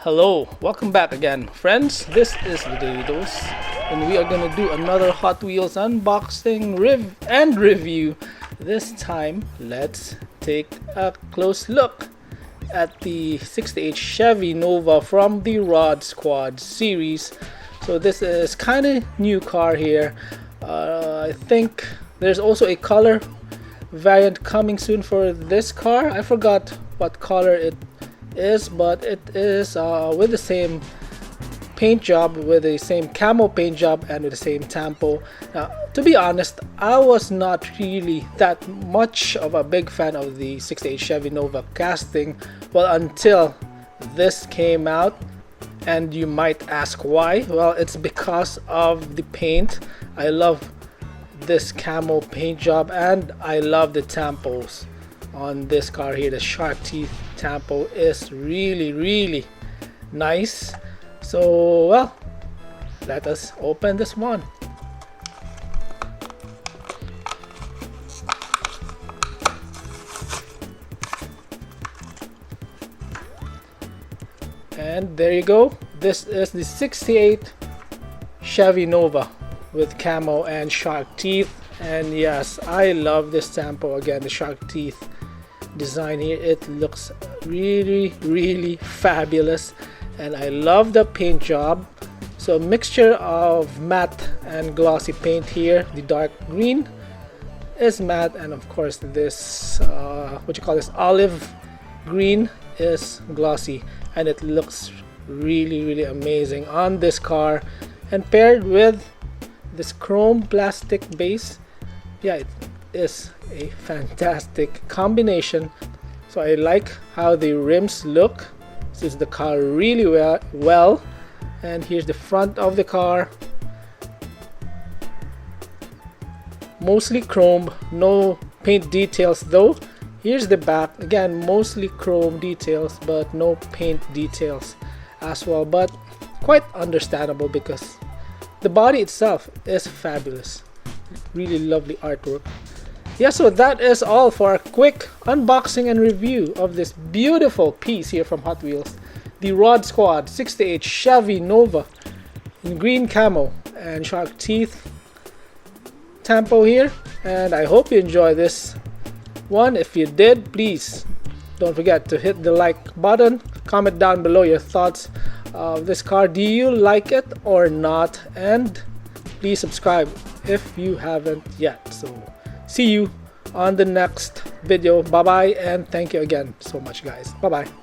Hello, welcome back again, friends. This is the Daily Dose, and we are gonna do another Hot Wheels unboxing, and review. This time, let's take a close look at the 68 Chevy Nova from the Rod Squad series. So this is kind of new car here. I think there's also a color variant coming soon for this car. I forgot what color it is, but it is with the same paint job, with the same camo paint job, and with the same tampo. Now, to be honest, I was not really that much of a big fan of the 68 Chevy Nova casting, well, until this came out. And you might ask why. Well, it's because of the paint. I love this camo paint job, and I love the tampos on this car here. The shark teeth tampo is really nice. So, well, let us open this one. And there you go. This is the 68 Chevy Nova with camo and shark teeth. And yes, I love this tampo. Again, the shark teeth design here, it looks really fabulous, and I love the paint job. So a mixture of matte and glossy paint here. The dark green is matte, and of course this olive green is glossy, and it looks really amazing on this car. And paired with this chrome plastic base, yeah, it is a fantastic combination. So I like how the rims look. This is the car really well. And here's the front of the car, mostly chrome, no paint details though. Here's the back, again mostly chrome details but no paint details as well, but quite understandable because the body itself is fabulous. Really lovely artwork. Yeah, so that is all for a quick unboxing and review of this beautiful piece here from Hot Wheels, the Rod Squad 68 Chevy Nova in green camo and shark teeth tampo here. And I hope you enjoy this one. If you did, please don't forget to hit the like button. Comment down below your thoughts of this car. Do you like it or not? And please subscribe if you haven't yet. So see you on the next video. Bye bye, and thank you again so much, guys. Bye bye.